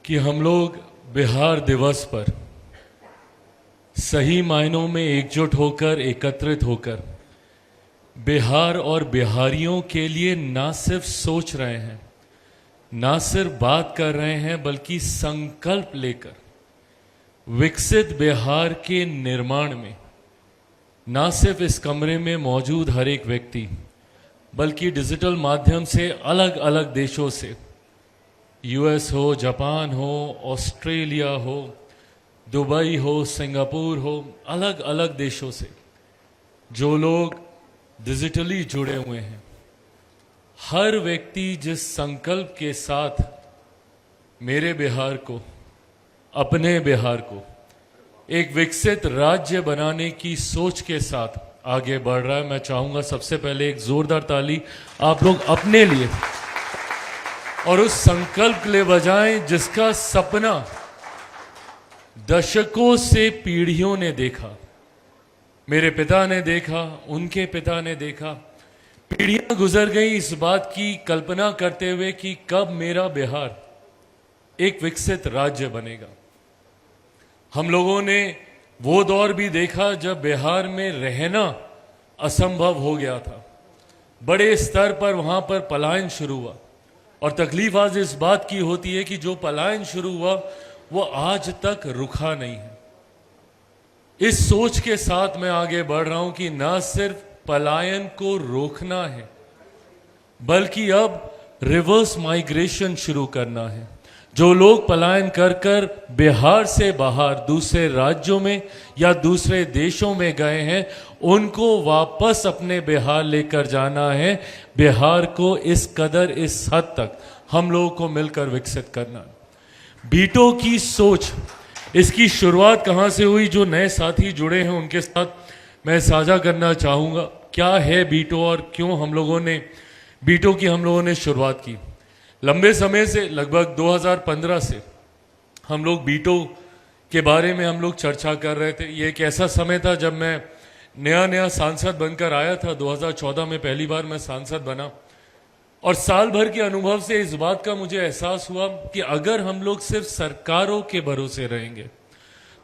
कि हम लोग बिहार दिवस पर सही मायनों में एकजुट होकर, एकत्रित होकर बिहार और बिहारियों के लिए ना सिर्फ सोच रहे हैं, ना सिर्फ बात कर रहे हैं, बल्कि संकल्प लेकर विकसित बिहार के निर्माण में ना सिर्फ इस कमरे में मौजूद हर एक व्यक्ति, बल्कि डिजिटल माध्यम से अलग अलग देशों से, यूएस हो, जापान हो, ऑस्ट्रेलिया हो, दुबई हो, सिंगापुर हो, अलग अलग देशों से जो लोग डिजिटली जुड़े हुए हैं, हर व्यक्ति जिस संकल्प के साथ मेरे बिहार को, अपने बिहार को एक विकसित राज्य बनाने की सोच के साथ आगे बढ़ रहा है, मैं चाहूंगा सबसे पहले एक जोरदार ताली आप लोग अपने लिए और उस संकल्प के लिए बजाएं जिसका सपना दशकों से पीढ़ियों ने देखा। मेरे पिता ने देखा, उनके पिता ने देखा, पीढ़ियां गुजर गई इस बात की कल्पना करते हुए कि कब मेरा बिहार एक विकसित राज्य बनेगा। हम लोगों ने वो दौर भी देखा जब बिहार में रहना असंभव हो गया था, बड़े स्तर पर वहां पर पलायन शुरू हुआ, और तकलीफ आज इस बात की होती है कि जो पलायन शुरू हुआ वो आज तक रुका नहीं है। इस सोच के साथ मैं आगे बढ़ रहा हूं कि ना सिर्फ पलायन को रोकना है, बल्कि अब रिवर्स माइग्रेशन शुरू करना है। जो लोग पलायन कर कर बिहार से बाहर दूसरे राज्यों में या दूसरे देशों में गए हैं, उनको वापस अपने बिहार लेकर जाना है। बिहार को इस कदर, इस हद तक हम लोगों को मिलकर विकसित करना है। बीटो की सोच, इसकी शुरुआत कहां से हुई? जो नए साथी जुड़े हैं उनके साथ मैं साझा करना चाहूंगा क्या है बीटो और क्यों हम लोगों ने शुरुआत की। लंबे समय से, लगभग 2015 से हम लोग बीटो के बारे में हम लोग चर्चा कर रहे थे। ये एक ऐसा समय था जब मैं नया सांसद बनकर आया था। 2014 में पहली बार मैं सांसद बना, और साल भर के अनुभव से इस बात का मुझे एहसास हुआ कि अगर हम लोग सिर्फ सरकारों के भरोसे रहेंगे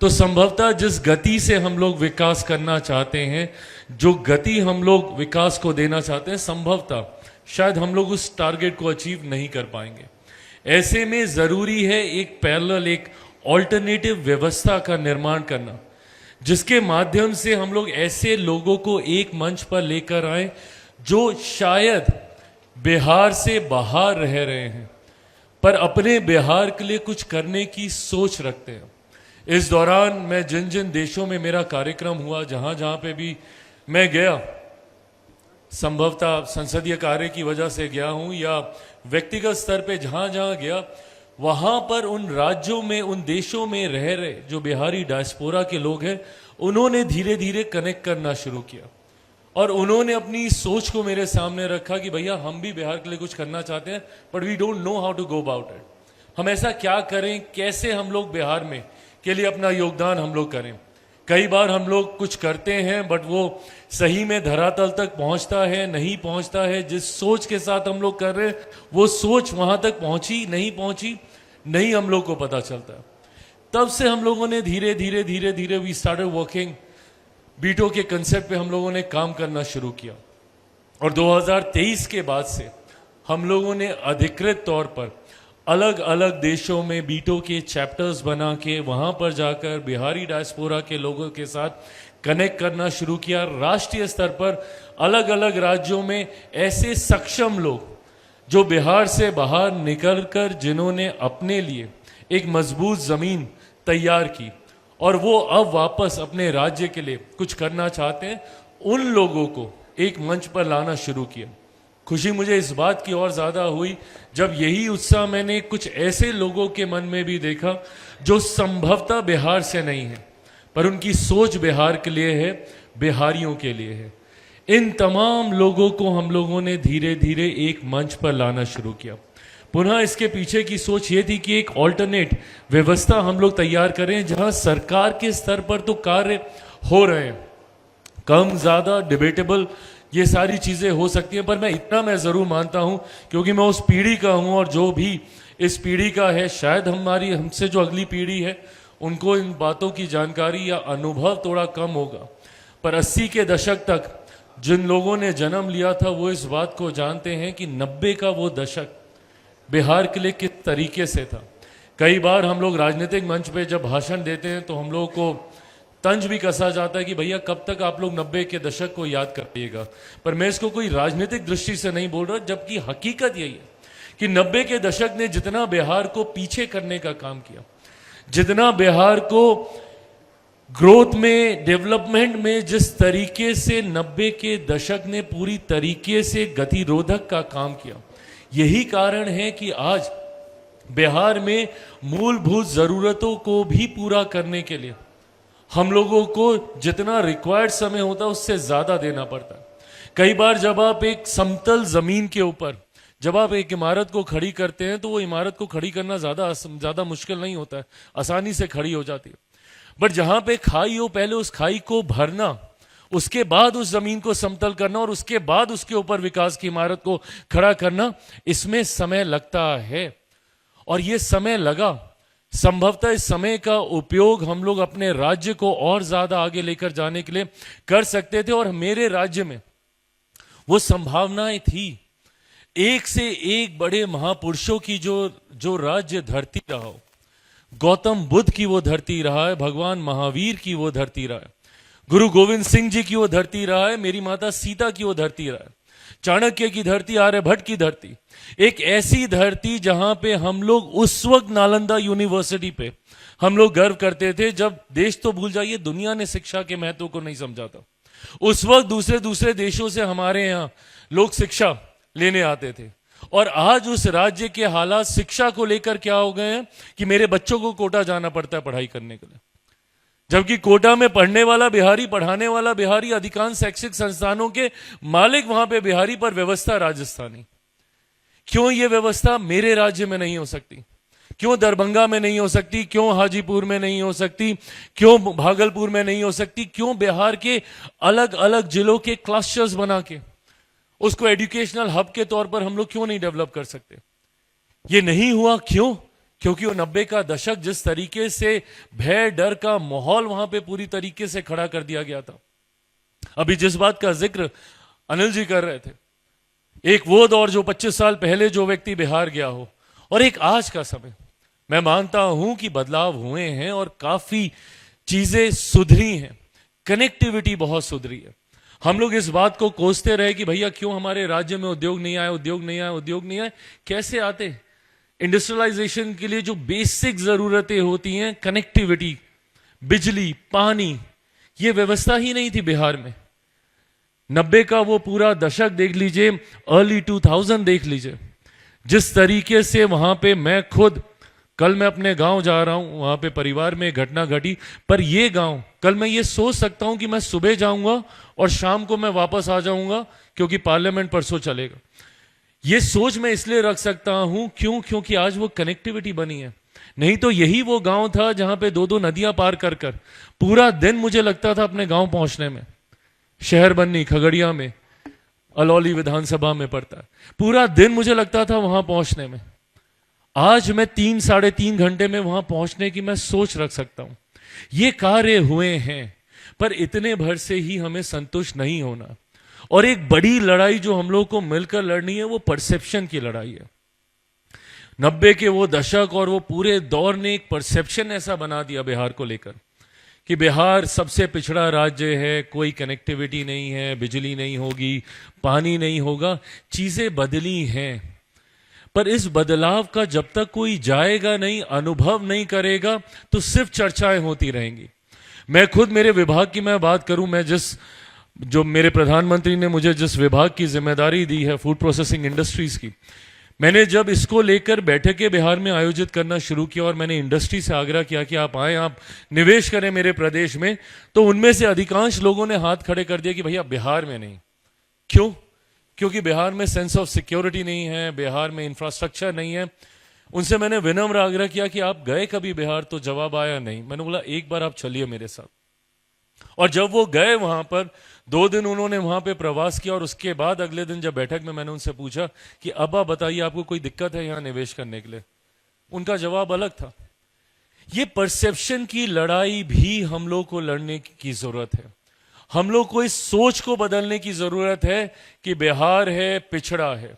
तो संभवतः जिस गति से हम लोग विकास करना चाहते हैं, जो गति हम लोग विकास को देना चाहते हैं, संभवतः शायद हम लोग उस टारगेट को अचीव नहीं कर पाएंगे। ऐसे में जरूरी है एक पैरेलल, एक ऑल्टरनेटिव व्यवस्था का निर्माण करना, जिसके माध्यम से हम लोग ऐसे लोगों को एक मंच पर लेकर आए जो शायद बिहार से बाहर रह रहे हैं पर अपने बिहार के लिए कुछ करने की सोच रखते हैं। इस दौरान मैं जिन जिन देशों में मेरा कार्यक्रम हुआ, जहां जहां पे भी मैं गया, संभवतः संसदीय कार्य की वजह से गया हूं या व्यक्तिगत स्तर पे जहां जहां गया, वहां पर उन राज्यों में, उन देशों में रह रहे जो बिहारी डायस्पोरा के लोग हैं, उन्होंने धीरे धीरे कनेक्ट करना शुरू किया और उन्होंने अपनी सोच को मेरे सामने रखा कि भैया हम भी बिहार के लिए कुछ करना चाहते हैं, but we don't know how to go about it. हम ऐसा क्या करें, कैसे हम लोग बिहार में के लिए अपना योगदान हम लोग करें। कई बार हम लोग कुछ करते हैं बट वो सही में धरातल तक पहुंचता है, नहीं पहुंचता है। जिस सोच के साथ हम लोग कर रहे हैं वो सोच वहां तक पहुंची, नहीं हम लोग को पता चलता। तब से हम लोगों ने धीरे धीरे वी स्टार्टेड वर्किंग, बीटो के कंसेप्ट पे हम लोगों ने काम करना शुरू किया, और 2023 के बाद से हम लोगों ने अधिकृत तौर पर अलग अलग देशों में बीटो के चैप्टर्स बना के वहां पर जाकर बिहारी डायस्पोरा के लोगों के साथ कनेक्ट करना शुरू किया। राष्ट्रीय स्तर पर अलग अलग राज्यों में ऐसे सक्षम लोग जो बिहार से बाहर निकलकर, जिन्होंने अपने लिए एक मजबूत जमीन तैयार की और वो अब वापस अपने राज्य के लिए कुछ करना चाहते हैं, उन लोगों को एक मंच पर लाना शुरू किया। खुशी मुझे इस बात की और ज्यादा हुई जब यही उत्साह मैंने कुछ ऐसे लोगों के मन में भी देखा जो संभवतः बिहार से नहीं है, पर उनकी सोच बिहार के लिए है, बिहारियों के लिए है। इन तमाम लोगों को हम लोगों ने धीरे धीरे एक मंच पर लाना शुरू किया। पुनः इसके पीछे की सोच ये थी कि एक ऑल्टरनेट व्यवस्था हम लोग तैयार करें, जहां सरकार के स्तर पर तो कार्य हो रहे हैं, कम ज्यादा डिबेटेबल ये सारी चीजें हो सकती हैं, पर मैं इतना मैं जरूर मानता हूं, क्योंकि मैं उस पीढ़ी का हूं और जो भी इस पीढ़ी का है, शायद हमारी हमसे जो अगली पीढ़ी है उनको इन बातों की जानकारी या अनुभव थोड़ा कम होगा। पर 80 के दशक तक जिन लोगों ने जन्म लिया था वो इस बात को जानते हैं कि 90 का वो दशक बिहार के लिए किस तरीके से था। कई बार हम लोग राजनीतिक मंच पे जब भाषण देते हैं तो हम लोगों को तंज भी कसा जाता है कि भैया कब तक आप लोग 90 के दशक को याद करिएगा। पर मैं इसको कोई राजनीतिक दृष्टि से नहीं बोल रहा, जबकि हकीकत यही है कि 90 के दशक ने जितना बिहार को पीछे करने का काम किया, जितना बिहार को ग्रोथ में, डेवलपमेंट में जिस तरीके से 90 के दशक ने पूरी तरीके से गतिरोधक का काम किया, यही कारण है कि आज बिहार में मूलभूत जरूरतों को भी पूरा करने के लिए हम लोगों को जितना रिक्वायर्ड समय होता है उससे ज्यादा देना पड़ता है। कई बार जब आप एक समतल जमीन के ऊपर जब आप एक इमारत को खड़ी करते हैं तो वो इमारत को खड़ी करना ज्यादा मुश्किल नहीं होता है, आसानी से खड़ी हो जाती है। बट जहां पे खाई हो, पहले उस खाई को भरना, उसके बाद उस जमीन को समतल करना और उसके बाद उसके ऊपर विकास की इमारत को खड़ा करना, इसमें समय लगता है। और ये समय लगा, संभवतः इस समय का उपयोग हम लोग अपने राज्य को और ज्यादा आगे लेकर जाने के लिए कर सकते थे। और मेरे राज्य में वो संभावनाएं थी। एक से एक बड़े महापुरुषों की जो राज्य धरती रहा हो, गौतम बुद्ध की वो धरती रहा है, भगवान महावीर की वो धरती रहा है, गुरु गोविंद सिंह जी की वो धरती रहा है, मेरी माता सीता की वो धरती रहा है, चाणक्य की धरती, आर्यभट्ट की धरती, एक ऐसी धरती जहां पे हम लोग उस वक्त नालंदा यूनिवर्सिटी पे हम लोग गर्व करते थे जब देश तो भूल जाइए, दुनिया ने शिक्षा के महत्व को नहीं समझा था। उस वक्त दूसरे देशों से हमारे यहाँ लोग शिक्षा लेने आते थे। और आज उस राज्य के हालात शिक्षा को लेकर क्या हो गए हैं कि मेरे बच्चों को कोटा जाना पड़ता है पढ़ाई करने के लिए, जबकि कोटा में पढ़ने वाला बिहारी, पढ़ाने वाला बिहारी, अधिकांश शैक्षिक संस्थानों के मालिक वहां पे बिहारी, पर व्यवस्था राजस्थानी। क्यों ये व्यवस्था मेरे राज्य में नहीं हो सकती? क्यों दरभंगा में नहीं हो सकती? क्यों हाजीपुर में नहीं हो सकती? क्यों भागलपुर में नहीं हो सकती? क्यों बिहार के अलग अलग जिलों के क्लस्टर्स बना के उसको एजुकेशनल हब के तौर पर हम लोग क्यों नहीं डेवलप कर सकते? ये नहीं हुआ, क्यों? क्योंकि वो 90 का दशक जिस तरीके से भय डर का माहौल वहां पे पूरी तरीके से खड़ा कर दिया गया था। अभी जिस बात का जिक्र अनिल जी कर रहे थे, एक वो दौर जो 25 साल पहले जो व्यक्ति बिहार गया हो और एक आज का समय, मैं मानता हूं कि बदलाव हुए हैं और काफी चीजें सुधरी हैं, कनेक्टिविटी बहुत सुधरी है। हम लोग इस बात को कोसते रहे कि भैया क्यों हमारे राज्य में उद्योग नहीं आए, उद्योग नहीं आए, उद्योग नहीं आए। कैसे आते? इंडस्ट्रियलाइजेशन के लिए जो बेसिक जरूरतें होती हैं, कनेक्टिविटी, बिजली, पानी, ये व्यवस्था ही नहीं थी बिहार में। 90 का वो पूरा दशक देख लीजिए, अर्ली 2000 देख लीजिए, जिस तरीके से वहां पे मैं खुद, कल मैं अपने गांव जा रहा हूं, वहां पे परिवार में घटना घटी, पर ये गांव, कल मैं ये सोच सकता हूं कि मैं सुबह जाऊंगा और शाम को मैं वापस आ जाऊंगा क्योंकि पार्लियामेंट परसों चलेगा। ये सोच मैं इसलिए रख सकता हूं क्योंकि आज वो कनेक्टिविटी बनी है। नहीं तो यही वो गांव था जहां पे दो नदियां पार कर कर पूरा दिन मुझे लगता था अपने गांव पहुंचने में। शहर बन्नी खगड़िया में, अलौली विधानसभा में पड़ता है, पूरा दिन मुझे लगता था वहां पहुंचने में। आज मैं 3-3.5 घंटे में वहां पहुंचने की मैं सोच रख सकता हूं। ये कार्य हुए हैं, पर इतने भर से ही हमें संतुष्ट नहीं होना। और एक बड़ी लड़ाई जो हम लोग को मिलकर लड़नी है वो परसेप्शन की लड़ाई है। 90 के वो दशक और वो पूरे दौर ने एक परसेप्शन ऐसा बना दिया बिहार को लेकर कि बिहार सबसे पिछड़ा राज्य है, कोई कनेक्टिविटी नहीं है, बिजली नहीं होगी, पानी नहीं होगा। चीजें बदली हैं, पर इस बदलाव का जब तक कोई जाएगा नहीं, अनुभव नहीं करेगा, तो सिर्फ चर्चाएं होती रहेंगी। मैं खुद, मेरे विभाग की मैं बात करूं, मैं जो मेरे प्रधानमंत्री ने मुझे जिस विभाग की जिम्मेदारी दी है, फूड प्रोसेसिंग इंडस्ट्रीज की, मैंने जब इसको लेकर बैठकें बिहार में आयोजित करना शुरू किया और मैंने इंडस्ट्री से आग्रह किया कि आप आए, आप निवेश करें मेरे प्रदेश में, तो उनमें से अधिकांश लोगों ने हाथ खड़े कर दिया कि भैया बिहार में नहीं। क्यों? क्योंकि बिहार में सेंस ऑफ सिक्योरिटी नहीं है, बिहार में इंफ्रास्ट्रक्चर नहीं है। उनसे मैंने विनम्र आग्रह किया कि आप गए कभी बिहार? तो जवाब आया नहीं। मैंने बोला एक बार आप चलिए मेरे साथ। और जब वो गए वहां पर, 2 दिन उन्होंने वहां पे प्रवास किया और उसके बाद अगले दिन जब बैठक में मैंने उनसे पूछा कि अब आप बताइए आपको कोई दिक्कत है यहाँ निवेश करने के लिए? उनका जवाब अलग था। ये परसेप्शन की लड़ाई भी हम लोग को लड़ने की जरूरत है। हम लोग को इस सोच को बदलने की जरूरत है कि बिहार है, पिछड़ा है।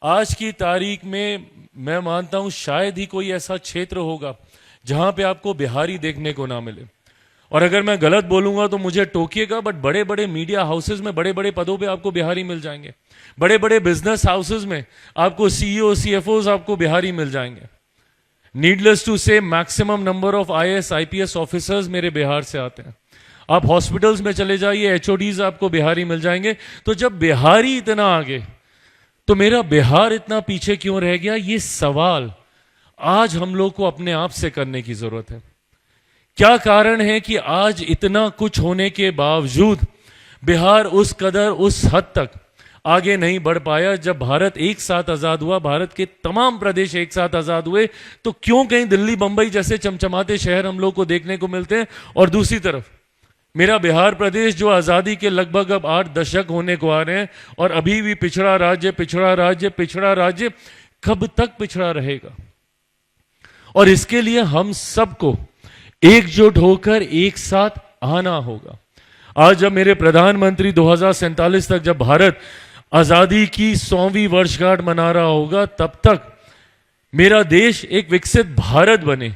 आज की तारीख में मैं मानता हूं शायद ही कोई ऐसा क्षेत्र होगा जहां पे आपको बिहारी देखने को ना मिले। और अगर मैं गलत बोलूंगा तो मुझे टोकिएगा, बट बड़े बड़े मीडिया हाउसेज में बड़े बड़े पदों पे आपको बिहारी मिल जाएंगे। बड़े बड़े बिजनेस हाउसेज में आपको सीईओ, सीएफओज आपको बिहारी मिल जाएंगे। नीडलेस टू से maximum number of IAS, IPS officers मेरे बिहार से आते हैं। आप हॉस्पिटल्स में चले जाइए, एचओडीज आपको बिहारी मिल जाएंगे। तो जब बिहारी इतना आगे, तो मेरा बिहार इतना पीछे क्यों रह गया? ये सवाल आज हम लोग को अपने आप से करने की जरूरत है। क्या कारण है कि आज इतना कुछ होने के बावजूद बिहार उस कदर, उस हद तक आगे नहीं बढ़ पाया? जब भारत एक साथ आजाद हुआ, भारत के तमाम प्रदेश एक साथ आजाद हुए, तो क्यों कहीं दिल्ली, बंबई जैसे चमचमाते शहर हम लोग को देखने को मिलते हैं, और दूसरी तरफ मेरा बिहार प्रदेश जो आजादी के लगभग अब 8 दशक होने को आ रहे हैं, और अभी भी पिछड़ा राज्य, पिछड़ा राज्य, पिछड़ा राज्य, कब तक पिछड़ा रहेगा? और इसके लिए हम सबको एकजुट होकर एक साथ आना होगा। आज जब मेरे प्रधानमंत्री 2047 तक जब भारत आजादी की 100वीं वर्षगांठ मना रहा होगा, तब तक मेरा देश एक विकसित भारत बने।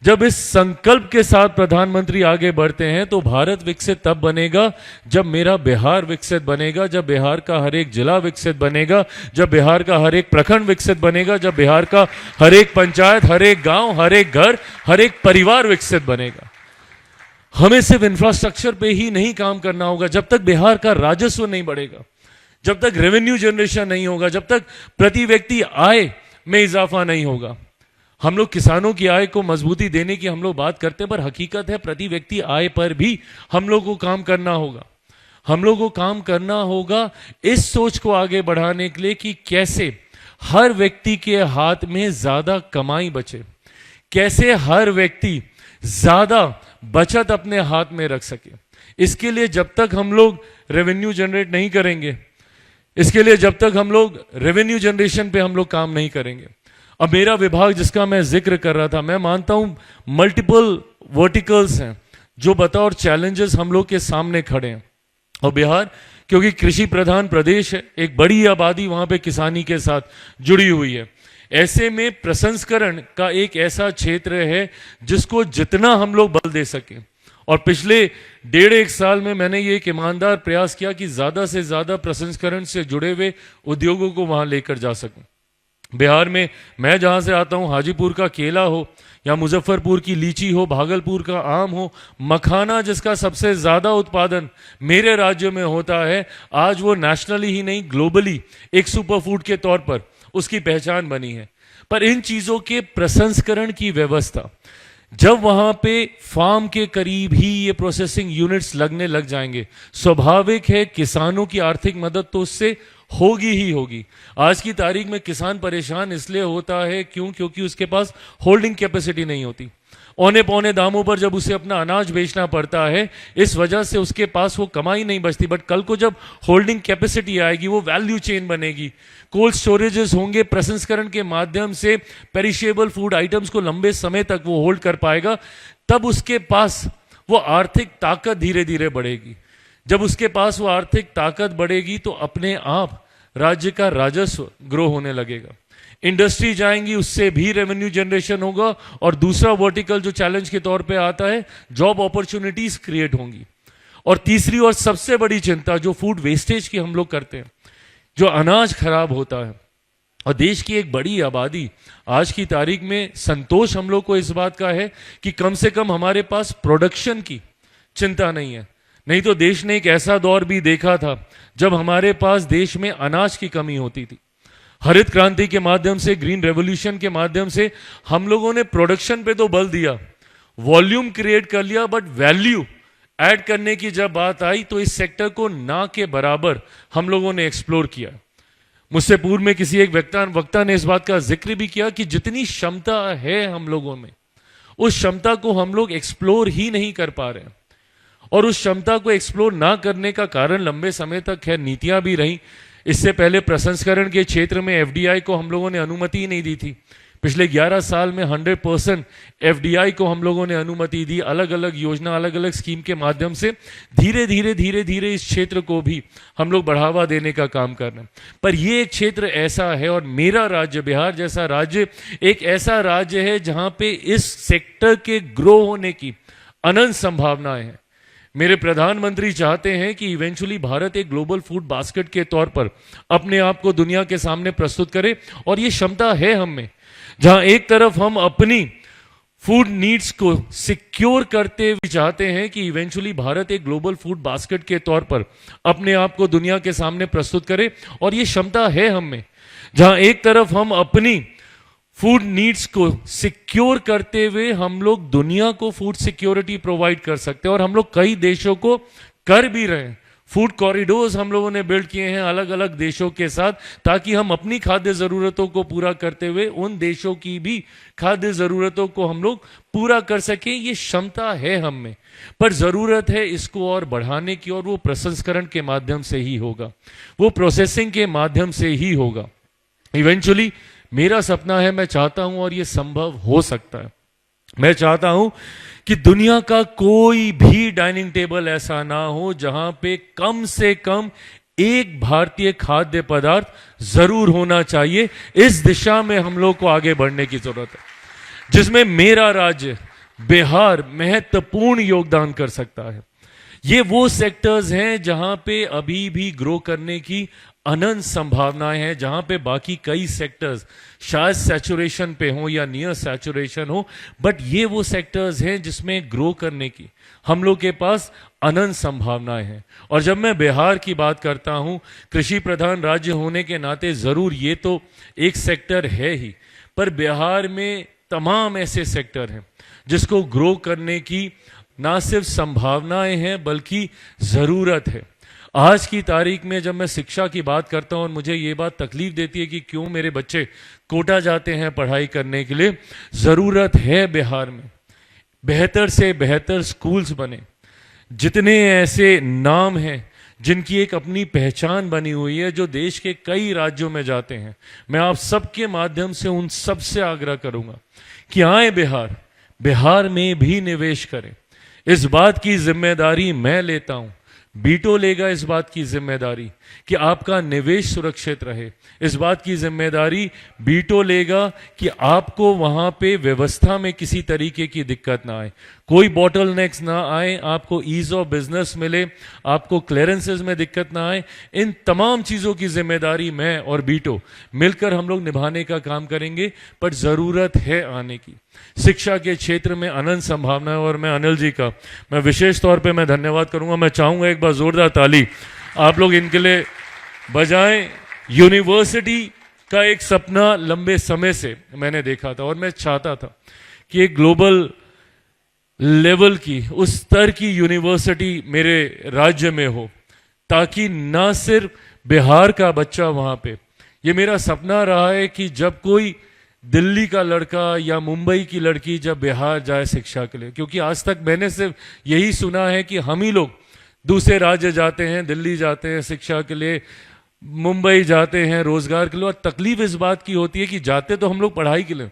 जब इस संकल्प के साथ प्रधानमंत्री आगे बढ़ते हैं तो भारत विकसित तब बनेगा जब मेरा बिहार विकसित बनेगा, जब बिहार का हर एक जिला विकसित बनेगा, जब बिहार का हर एक प्रखंड विकसित बनेगा, जब बिहार का हर एक पंचायत, हर एक गांव, हर एक घर, हर एक परिवार विकसित बनेगा। हमें सिर्फ इंफ्रास्ट्रक्चर पे ही नहीं काम करना होगा। जब तक बिहार का राजस्व नहीं बढ़ेगा, जब तक रेवेन्यू जनरेशन नहीं होगा, जब तक प्रति व्यक्ति आय में इजाफा नहीं होगा। हम लोग किसानों की आय को मजबूती देने की हम लोग बात करते हैं, पर हकीकत है प्रति व्यक्ति आय पर भी हम लोग को काम करना होगा। हम लोग को काम करना होगा इस सोच को आगे बढ़ाने के लिए कि कैसे हर व्यक्ति के हाथ में ज्यादा कमाई बचे, कैसे हर व्यक्ति ज्यादा बचत अपने हाथ में रख सके। इसके लिए जब तक हम लोग रेवेन्यू जनरेट नहीं करेंगे, इसके लिए जब तक हम लोग रेवेन्यू जनरेशन पे हम लोग काम नहीं करेंगे। अब मेरा विभाग जिसका मैं जिक्र कर रहा था, मैं मानता हूं मल्टीपल वर्टिकल्स हैं जो बतौर चैलेंजेस हम लोग के सामने खड़े हैं। और बिहार क्योंकि कृषि प्रधान प्रदेश है, एक बड़ी आबादी वहां पे किसानी के साथ जुड़ी हुई है। ऐसे में प्रसंस्करण का एक ऐसा क्षेत्र है जिसको जितना हम लोग बल दे सकें, और पिछले 1.5 साल में मैंने ये एक ईमानदार प्रयास किया कि ज्यादा से ज्यादा प्रसंस्करण से जुड़े हुए उद्योगों को वहां लेकर जा सकूं। बिहार में मैं जहां से आता हूं, हाजीपुर का केला हो या मुजफ्फरपुर की लीची हो, भागलपुर का आम हो, मखाना जिसका सबसे ज्यादा उत्पादन मेरे राज्य में होता है, आज वो नेशनली ही नहीं ग्लोबली एक सुपरफूड के तौर पर उसकी पहचान बनी है। पर इन चीजों के प्रसंस्करण की व्यवस्था, जब वहां पे फार्म के करीब ही ये प्रोसेसिंग यूनिट्स लगने लग जाएंगे, स्वाभाविक है किसानों की आर्थिक मदद तो उससे होगी ही होगी। आज की तारीख में किसान परेशान इसलिए होता है क्योंकि उसके पास होल्डिंग कैपेसिटी नहीं होती। औने पौने दामों पर जब उसे अपना अनाज बेचना पड़ता है, इस वजह से उसके पास वो कमाई नहीं बचती। बट कल को जब होल्डिंग कैपेसिटी आएगी, वो वैल्यू चेन बनेगी, कोल्ड स्टोरेजेस होंगे, प्रसंस्करण के माध्यम से पेरिशेबल फूड आइटम्स को लंबे समय तक वो होल्ड कर पाएगा, तब उसके पास वो आर्थिक ताकत धीरे धीरे बढ़ेगी। जब उसके पास वो आर्थिक ताकत बढ़ेगी तो अपने आप राज्य का राजस्व ग्रो होने लगेगा। इंडस्ट्री जाएंगी, उससे भी रेवेन्यू जनरेशन होगा, और दूसरा वर्टिकल जो चैलेंज के तौर पे आता है, जॉब अपॉर्चुनिटीज क्रिएट होंगी। और तीसरी और सबसे बड़ी चिंता जो फूड वेस्टेज की हम लोग करते हैं, जो अनाज खराब होता है, और देश की एक बड़ी आबादी, आज की तारीख में संतोष हम लोग को इस बात का है कि कम से कम हमारे पास प्रोडक्शन की चिंता नहीं है। नहीं तो देश ने एक ऐसा दौर भी देखा था जब हमारे पास देश में अनाज की कमी होती थी। हरित क्रांति के माध्यम से, ग्रीन रेवोल्यूशन के माध्यम से हम लोगों ने प्रोडक्शन पे तो बल दिया, वॉल्यूम क्रिएट कर लिया, बट वैल्यू ऐड करने की जब बात आई तो इस सेक्टर को ना के बराबर हम लोगों ने एक्सप्लोर किया। मुझसे पूर्व में किसी एक वक्ता ने इस बात का जिक्र भी किया कि जितनी क्षमता है हम लोगों में, उस क्षमता को हम लोग एक्सप्लोर ही नहीं कर पा रहे हैं। और उस क्षमता को एक्सप्लोर ना करने का कारण लंबे समय तक है नीतियां भी रही। इससे पहले प्रसंस्करण के क्षेत्र में एफडीआई को हम लोगों ने अनुमति ही नहीं दी थी। पिछले 11 साल में 100% एफडीआई को हम लोगों ने अनुमति दी, अलग अलग योजना, अलग अलग स्कीम के माध्यम से धीरे धीरे धीरे धीरे इस क्षेत्र को भी हम लोग बढ़ावा देने का काम कर रहे हैं। पर ये एक क्षेत्र ऐसा है, और मेरा राज्य बिहार जैसा राज्य एक ऐसा राज्य है जहां पे इस सेक्टर के ग्रो होने की अनंत संभावनाएं हैं। मेरे प्रधानमंत्री चाहते हैं कि इवेंचुअली भारत एक ग्लोबल फूड बास्केट के तौर पर अपने आप को दुनिया के सामने प्रस्तुत करे, और ये क्षमता है हम में, जहां एक तरफ हम अपनी फूड नीड्स को सिक्योर करते हुए चाहते हैं कि इवेंचुअली भारत एक ग्लोबल फूड बास्केट के तौर पर अपने आप को दुनिया के सामने प्रस्तुत करे, और ये क्षमता है हम में, जहां एक तरफ हम अपनी फूड नीड्स को सिक्योर करते हुए हम लोग दुनिया को फूड सिक्योरिटी प्रोवाइड कर सकते हैं, और हम लोग कई देशों को कर भी रहे हैं। फूड कॉरिडोर्स हम लोगों ने बिल्ड किए हैं अलग अलग देशों के साथ, ताकि हम अपनी खाद्य जरूरतों को पूरा करते हुए उन देशों की भी खाद्य जरूरतों को हम लोग पूरा कर सकें। ये क्षमता है हम में, पर जरूरत है इसको और बढ़ाने की, और वो प्रसंस्करण के माध्यम से ही होगा, वो प्रोसेसिंग के माध्यम से ही होगा। इवेंचुअली मेरा सपना है, मैं चाहता हूं और ये संभव हो सकता है, मैं चाहता हूं कि दुनिया का कोई भी डाइनिंग टेबल ऐसा ना हो जहां पे कम से कम एक भारतीय खाद्य पदार्थ जरूर होना चाहिए। इस दिशा में हम लोग को आगे बढ़ने की जरूरत है, जिसमें मेरा राज्य बिहार महत्वपूर्ण योगदान कर सकता है। ये वो सेक्टर्स हैं जहां पे अभी भी ग्रो करने की अनंत संभावनाएं हैं, जहां पे बाकी कई सेक्टर्स शायद सैचुरेशन पे हो या नियर सैचुरेशन हो, बट ये वो सेक्टर्स हैं जिसमें ग्रो करने की हम लोग के पास अनंत संभावनाएं हैं। और जब मैं बिहार की बात करता हूं, कृषि प्रधान राज्य होने के नाते जरूर ये तो एक सेक्टर है ही, पर बिहार में तमाम ऐसे सेक्टर हैं जिसको ग्रो करने की ना सिर्फ संभावनाएं हैं बल्कि जरूरत है। आज की तारीख में जब मैं शिक्षा की बात करता हूं, और मुझे ये बात तकलीफ देती है कि क्यों मेरे बच्चे कोटा जाते हैं पढ़ाई करने के लिए, जरूरत है बिहार में बेहतर से बेहतर स्कूल्स बने। जितने ऐसे नाम हैं जिनकी एक अपनी पहचान बनी हुई है, जो देश के कई राज्यों में जाते हैं, मैं आप सबके माध्यम से उन सबसे आग्रह करूंगा कि आए बिहार में भी निवेश करें। इस बात की जिम्मेदारी मैं लेता हूं, बीटो लेगा इस बात की जिम्मेदारी कि आपका निवेश सुरक्षित रहे। इस बात की जिम्मेदारी बीटो लेगा कि आपको वहां पे व्यवस्था में किसी तरीके की दिक्कत ना आए, कोई बॉटलनेक्स ना आए, आपको ईज ऑफ बिजनेस मिले, आपको क्लियरेंसेस में दिक्कत ना आए। इन तमाम चीजों की जिम्मेदारी मैं और बीटो मिलकर हम लोग निभाने का काम करेंगे, पर जरूरत है आने की। शिक्षा के क्षेत्र में अनंत संभावना है, और मैं अनिल जी का मैं विशेष तौर पे मैं धन्यवाद करूंगा। मैं चाहूंगा एक बार जोरदार ताली आप लोग इनके लिए बजाएं। यूनिवर्सिटी का एक सपना लंबे समय से मैंने देखा था, और मैं चाहता था कि एक ग्लोबल लेवल की उस स्तर की यूनिवर्सिटी मेरे राज्य में हो, ताकि ना सिर्फ बिहार का बच्चा वहां पे, ये मेरा सपना रहा है कि जब कोई दिल्ली का लड़का या मुंबई की लड़की जब बिहार जाए शिक्षा के लिए, क्योंकि आज तक मैंने सिर्फ यही सुना है कि हम ही लोग दूसरे राज्य जाते हैं, दिल्ली जाते हैं शिक्षा के लिए, मुंबई जाते हैं रोजगार के लिए, और तकलीफ इस बात की होती है कि जाते तो हम लोग पढ़ाई के लिए,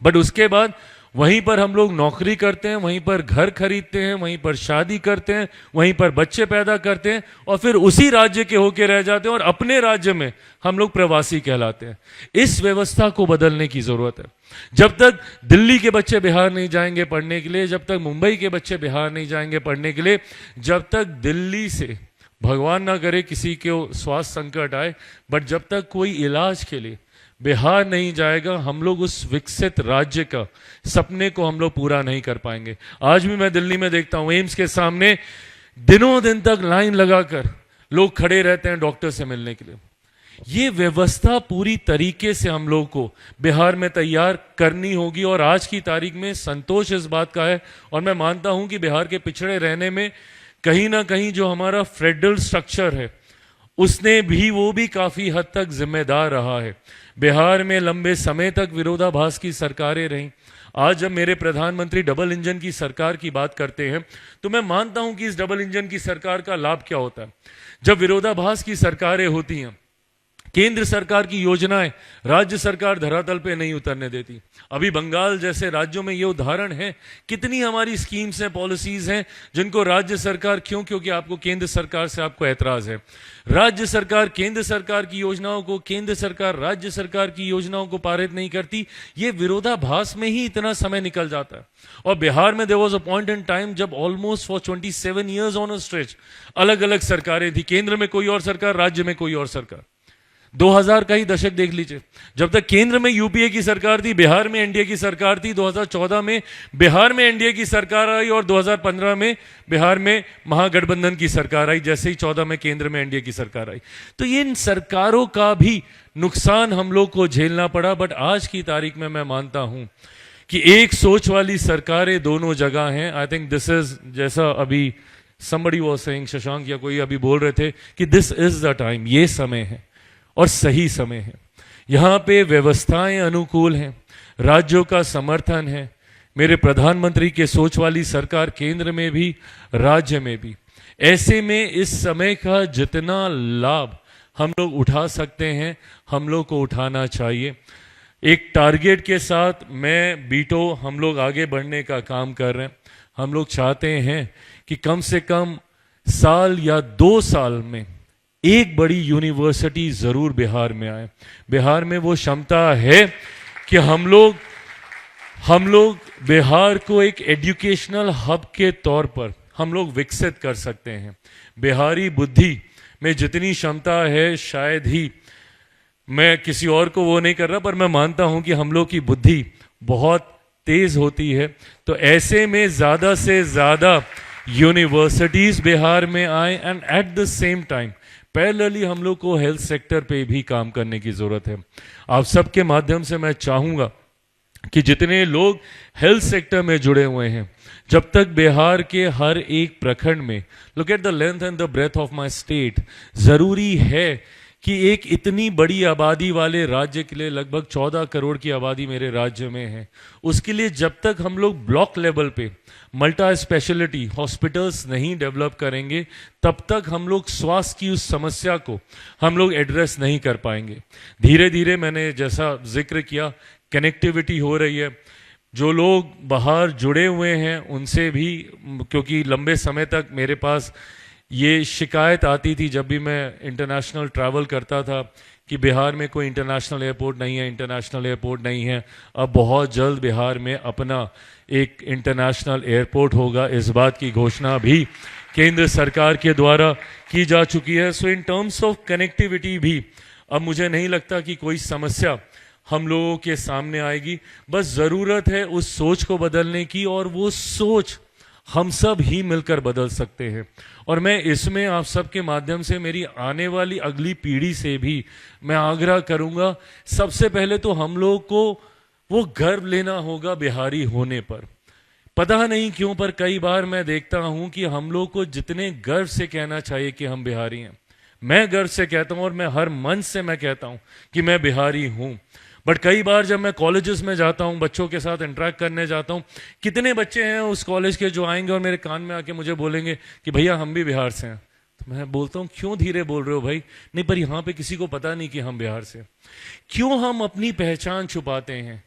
बट उसके बाद वहीं पर हम लोग नौकरी करते हैं, वहीं पर घर खरीदते हैं, वहीं पर शादी करते हैं, वहीं पर बच्चे पैदा करते हैं, और फिर उसी राज्य के होके रह जाते हैं, और अपने राज्य में हम लोग प्रवासी कहलाते हैं। इस व्यवस्था को बदलने की जरूरत है। जब तक दिल्ली के बच्चे बिहार नहीं जाएंगे पढ़ने के लिए, जब तक मुंबई के बच्चे बिहार नहीं जाएंगे पढ़ने के लिए, जब तक दिल्ली से भगवान ना करे किसी को स्वास्थ्य संकट आए, बट जब तक कोई इलाज के लिए बिहार नहीं जाएगा, हम लोग उस विकसित राज्य का सपने को हम लोग पूरा नहीं कर पाएंगे। आज भी मैं दिल्ली में देखता हूं, एम्स के सामने दिनों दिन तक लाइन लगाकर लोग खड़े रहते हैं डॉक्टर से मिलने के लिए। ये व्यवस्था पूरी तरीके से हम लोग को बिहार में तैयार करनी होगी, और आज की तारीख में संतोष इस बात का है, और मैं मानता हूं कि बिहार के पिछड़े रहने में कहीं ना कहीं जो हमारा फेडरल स्ट्रक्चर है उसने भी, वो भी काफी हद तक जिम्मेदार रहा है। बिहार में लंबे समय तक विरोधाभास की सरकारें रहीं। आज जब मेरे प्रधानमंत्री डबल इंजन की सरकार की बात करते हैं, तो मैं मानता हूं कि इस डबल इंजन की सरकार का लाभ क्या होता है। जब विरोधाभास की सरकारें होती हैं केंद्र सरकार की योजनाएं राज्य सरकार धरातल पे नहीं उतरने देती। अभी बंगाल जैसे राज्यों में ये उदाहरण है, कितनी हमारी स्कीम्स हैं, पॉलिसीज हैं जिनको राज्य सरकार, क्योंकि आपको केंद्र सरकार से आपको ऐतराज है, राज्य सरकार केंद्र सरकार की योजनाओं को, केंद्र सरकार राज्य सरकार की योजनाओं को पारित नहीं करती। ये विरोधाभास में ही इतना समय निकल जाता है। और बिहार में there was a point in time जब almost for 27 years on a stretch अलग अलग सरकारें थी, केंद्र में कोई और सरकार, राज्य में कोई और सरकार। 2000 का ही दशक देख लीजिए, जब तक केंद्र में यूपीए की सरकार थी, बिहार में एनडीए की सरकार थी। 2014 में बिहार में एनडीए की सरकार आई और 2015 में बिहार में महागठबंधन की सरकार आई, जैसे ही 14 में केंद्र में एनडीए की सरकार आई। तो ये इन सरकारों का भी नुकसान हम लोग को झेलना पड़ा। बट आज की तारीख में मैं मानता हूं कि एक सोच वाली सरकारें दोनों जगह हैं। आई थिंक दिस इज, जैसा अभी somebody was saying, शशांक या कोई अभी बोल रहे थे कि दिस इज द टाइम, ये समय है और सही समय है। यहां पे व्यवस्थाएं अनुकूल हैं, राज्यों का समर्थन है, मेरे प्रधानमंत्री के सोच वाली सरकार केंद्र में भी राज्य में भी। ऐसे में इस समय का जितना लाभ हम लोग उठा सकते हैं, हम लोग को उठाना चाहिए। एक टारगेट के साथ मैं बीटो हम लोग आगे बढ़ने का काम कर रहे हैं। हम लोग चाहते हैं कि कम से कम साल या 2 साल में एक बड़ी यूनिवर्सिटी जरूर बिहार में आए। बिहार में वो क्षमता है कि हम लोग बिहार को एक एजुकेशनल हब के तौर पर हम लोग विकसित कर सकते हैं। बिहारी बुद्धि में जितनी क्षमता है, शायद ही, मैं किसी और को वो नहीं कर रहा, पर मैं मानता हूं कि हम लोग की बुद्धि बहुत तेज होती है। तो ऐसे में ज्यादा से ज्यादा यूनिवर्सिटीज बिहार में आए and at the same time parallelly हम लोग को हेल्थ सेक्टर पे भी काम करने की जरूरत है। आप सबके माध्यम से मैं चाहूंगा कि जितने लोग हेल्थ सेक्टर में जुड़े हुए हैं, जब तक बिहार के हर एक प्रखंड में, look at the length and the breadth of my state, जरूरी है कि एक इतनी बड़ी आबादी वाले राज्य के लिए, लगभग 14 करोड़ की आबादी मेरे राज्य में है, उसके लिए जब तक हम लोग ब्लॉक लेवल पे मल्टी स्पेशलिटी हॉस्पिटल्स नहीं डेवलप करेंगे, तब तक हम लोग स्वास्थ्य की उस समस्या को हम लोग एड्रेस नहीं कर पाएंगे। धीरे धीरे मैंने जैसा जिक्र किया, कनेक्टिविटी हो रही है। जो लोग बाहर जुड़े हुए हैं उनसे भी, क्योंकि लंबे समय तक मेरे पास ये शिकायत आती थी जब भी मैं इंटरनेशनल ट्रैवल करता था कि बिहार में कोई इंटरनेशनल एयरपोर्ट नहीं है, इंटरनेशनल एयरपोर्ट नहीं है। अब बहुत जल्द बिहार में अपना एक इंटरनेशनल एयरपोर्ट होगा, इस बात की घोषणा भी केंद्र सरकार के द्वारा की जा चुकी है। सो इन टर्म्स ऑफ कनेक्टिविटी भी अब मुझे नहीं लगता कि कोई समस्या हम लोगों के सामने आएगी। बस जरूरत है उस सोच को बदलने की, और वो सोच हम सब ही मिलकर बदल सकते हैं। और मैं इसमें आप सबके माध्यम से मेरी आने वाली अगली पीढ़ी से भी मैं आग्रह करूंगा, सबसे पहले तो हम लोग को वो गर्व लेना होगा बिहारी होने पर। पता नहीं क्यों, पर कई बार मैं देखता हूं कि हम लोग को जितने गर्व से कहना चाहिए कि हम बिहारी हैं, मैं गर्व से कहता हूं और मैं हर मन से मैं कहता हूं कि मैं बिहारी हूं। बट कई बार जब मैं कॉलेजेस में जाता हूं, बच्चों के साथ इंटरेक्ट करने जाता हूं, कितने बच्चे हैं उस कॉलेज के जो आएंगे और मेरे कान में आके मुझे बोलेंगे कि भैया हम भी बिहार से हैं। तो मैं बोलता हूं क्यों धीरे बोल रहे हो भाई? नहीं, पर यहां पे किसी को पता नहीं कि हम बिहार से हैं। क्यों हम अपनी पहचान छुपाते हैं?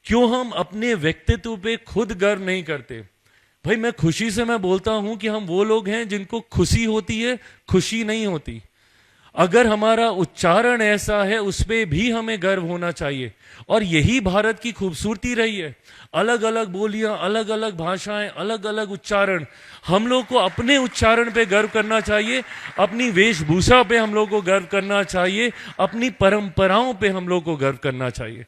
क्यों हम अपने व्यक्तित्व पे खुद गर्व नहीं करते? भाई मैं खुशी से मैं बोलता हूं कि हम वो लोग हैं जिनको खुशी होती है, खुशी नहीं होती। अगर हमारा उच्चारण ऐसा है, उस पर भी हमें गर्व होना चाहिए। और यही भारत की खूबसूरती रही है, अलग अलग बोलियां, अलग अलग भाषाएं, अलग अलग उच्चारण। हम लोग को अपने उच्चारण पे गर्व करना चाहिए, अपनी वेशभूषा पे हम लोग को गर्व करना चाहिए, अपनी परंपराओं पे हम लोग को गर्व करना चाहिए।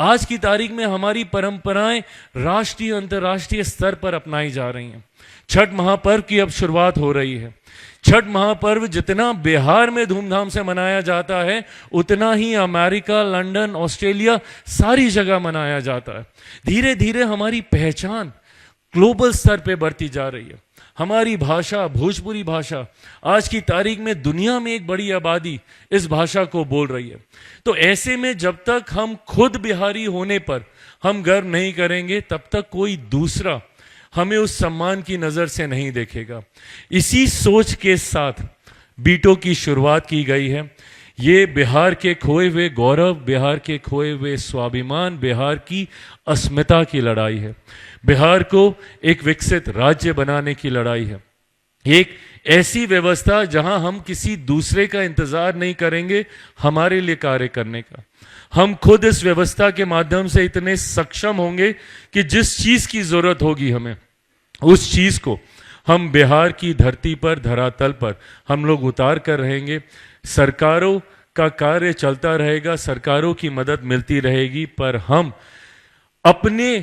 आज की तारीख में हमारी परंपराएं राष्ट्रीय अंतर्राष्ट्रीय स्तर पर अपनाई जा रही हैं। छठ महापर्व की अब शुरुआत हो रही है। छठ महापर्व जितना बिहार में धूमधाम से मनाया जाता है, उतना ही अमेरिका, लंदन, ऑस्ट्रेलिया, सारी जगह मनाया जाता है। धीरे धीरे हमारी पहचान ग्लोबल स्तर पे बढ़ती जा रही है। हमारी भाषा, भोजपुरी भाषा, आज की तारीख में दुनिया में एक बड़ी आबादी इस भाषा को बोल रही है। तो ऐसे में जब तक हम खुद बिहारी होने पर हम गर्व नहीं करेंगे, तब तक कोई दूसरा हमें उस सम्मान की नजर से नहीं देखेगा। इसी सोच के साथ बीटो की शुरुआत की गई है। ये बिहार के खोए हुए गौरव, बिहार के खोए हुए स्वाभिमान, बिहार की अस्मिता की लड़ाई है। बिहार को एक विकसित राज्य बनाने की लड़ाई है। एक ऐसी व्यवस्था जहां हम किसी दूसरे का इंतजार नहीं करेंगे हमारे लिए कार्य करने का। हम खुद इस व्यवस्था के माध्यम से इतने सक्षम होंगे कि जिस चीज की जरूरत होगी हमें, उस चीज को हम बिहार की धरती पर, धरातल पर हम लोग उतार कर रहेंगे। सरकारों का कार्य चलता रहेगा, सरकारों की मदद मिलती रहेगी, पर हम अपने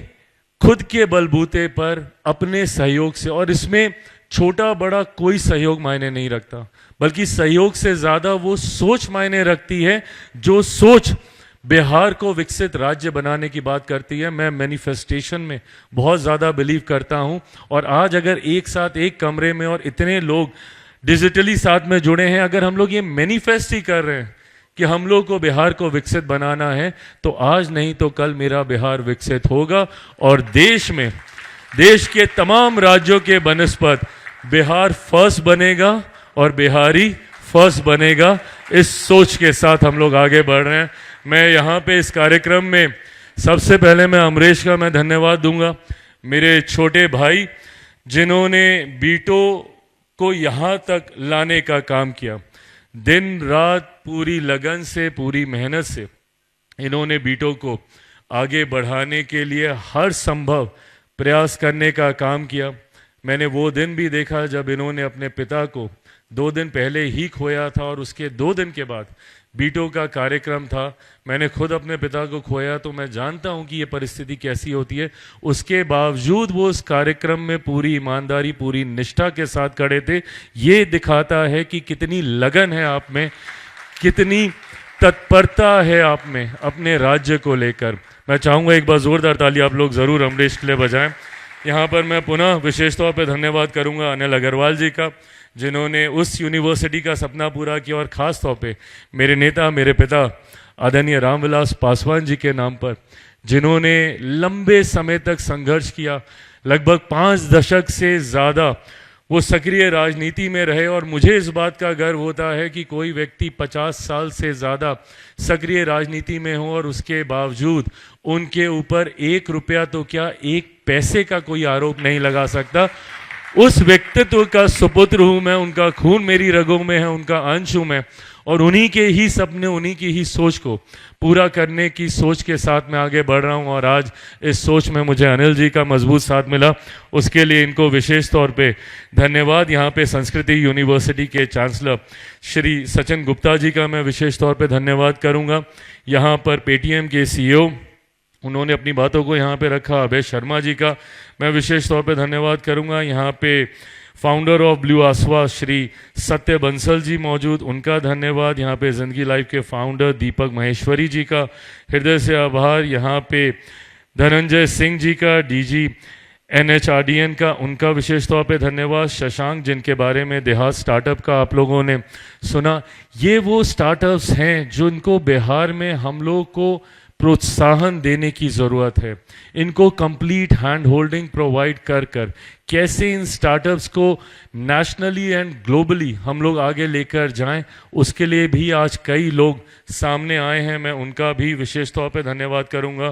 खुद के बलबूते पर, अपने सहयोग से, और इसमें छोटा बड़ा कोई सहयोग मायने नहीं रखता, बल्कि सहयोग से ज्यादा वो सोच मायने रखती है, जो सोच बिहार को विकसित राज्य बनाने की बात करती है। मैं मैनिफेस्टेशन में बहुत ज़्यादा बिलीव करता हूं, और आज अगर एक साथ एक कमरे में और इतने लोग डिजिटली साथ में जुड़े हैं, अगर हम लोग ये मैनिफेस्ट ही कर रहे हैं कि हम लोग को बिहार को विकसित बनाना है, तो आज नहीं तो कल मेरा बिहार विकसित होगा, और देश में, देश के तमाम राज्यों के बनस्पत बिहार फर्स्ट बनेगा और बिहारी फर्स्ट बनेगा। इस सोच के साथ हम लोग आगे बढ़ रहे हैं। मैं यहाँ पे इस कार्यक्रम में सबसे पहले मैं अमरेश का मैं धन्यवाद दूंगा, मेरे छोटे भाई जिन्होंने बीटो को यहाँ तक लाने का काम किया। दिन रात पूरी लगन से, पूरी मेहनत से इन्होंने बीटो को आगे बढ़ाने के लिए हर संभव प्रयास करने का काम किया। मैंने वो दिन भी देखा जब इन्होंने अपने पिता को 2 दिन पहले ही खोया था, और उसके 2 दिन के बाद बीटो का कार्यक्रम था। मैंने खुद अपने पिता को खोया, तो मैं जानता हूं कि ये परिस्थिति कैसी होती है। उसके बावजूद वो उस कार्यक्रम में पूरी ईमानदारी, पूरी निष्ठा के साथ खड़े थे। ये दिखाता है कि कितनी लगन है आप में, कितनी तत्परता है आप में अपने राज्य को लेकर। मैं चाहूँगा एक बार जोरदार ताली आप लोग ज़रूर अमरेश के लिए बजाएं। यहाँ पर मैं पुनः विशेष तौर पर धन्यवाद करूँगा अनिल अग्रवाल जी का, जिन्होंने उस यूनिवर्सिटी का सपना पूरा किया, और ख़ास तौर पे मेरे नेता, मेरे पिता आदरणीय रामविलास पासवान जी के नाम पर, जिन्होंने लंबे समय तक संघर्ष किया। लगभग 5 दशक से ज़्यादा वो सक्रिय राजनीति में रहे, और मुझे इस बात का गर्व होता है कि कोई व्यक्ति 50 साल से ज़्यादा सक्रिय राजनीति में हो और उसके बावजूद उनके ऊपर 1 रुपया तो क्या 1 पैसे का कोई आरोप नहीं लगा सकता। उस व्यक्तित्व का सुपुत्र हूं मैं, उनका खून मेरी रगों में है, उनका अंश हूं मैं, और उन्हीं के ही सपने, उन्हीं की ही सोच को पूरा करने की सोच के साथ मैं आगे बढ़ रहा हूं। और आज इस सोच में मुझे अनिल जी का मजबूत साथ मिला, उसके लिए इनको विशेष तौर पे धन्यवाद। यहाँ पे संस्कृति यूनिवर्सिटी के चांसलर श्री सचिन गुप्ता जी का मैं विशेष तौर पे धन्यवाद करूँगा। यहाँ पर पेटीएम के CEO, उन्होंने अपनी बातों को यहाँ पे रखा, अभय शर्मा जी का मैं विशेष तौर पे धन्यवाद करूँगा। यहाँ पे फाउंडर ऑफ ब्लू आसवा श्री सत्य बंसल जी मौजूद, उनका धन्यवाद। यहाँ पे जिंदगी लाइफ के फाउंडर दीपक महेश्वरी जी का हृदय से आभार। यहाँ पे धनंजय सिंह जी का, DG NHRDN का, उनका विशेष तौर पे धन्यवाद। शशांक, जिनके बारे में देहात स्टार्टअप का आप लोगों ने सुना, ये वो स्टार्टअप्स हैं जिनको बिहार में हम लोग को प्रोत्साहन देने की ज़रूरत है। इनको कंप्लीट हैंड होल्डिंग प्रोवाइड कर कर कैसे इन स्टार्टअप्स को नेशनली एंड ग्लोबली हम लोग आगे लेकर जाएं, उसके लिए भी आज कई लोग सामने आए हैं। मैं उनका भी विशेष तौर पे धन्यवाद करूंगा।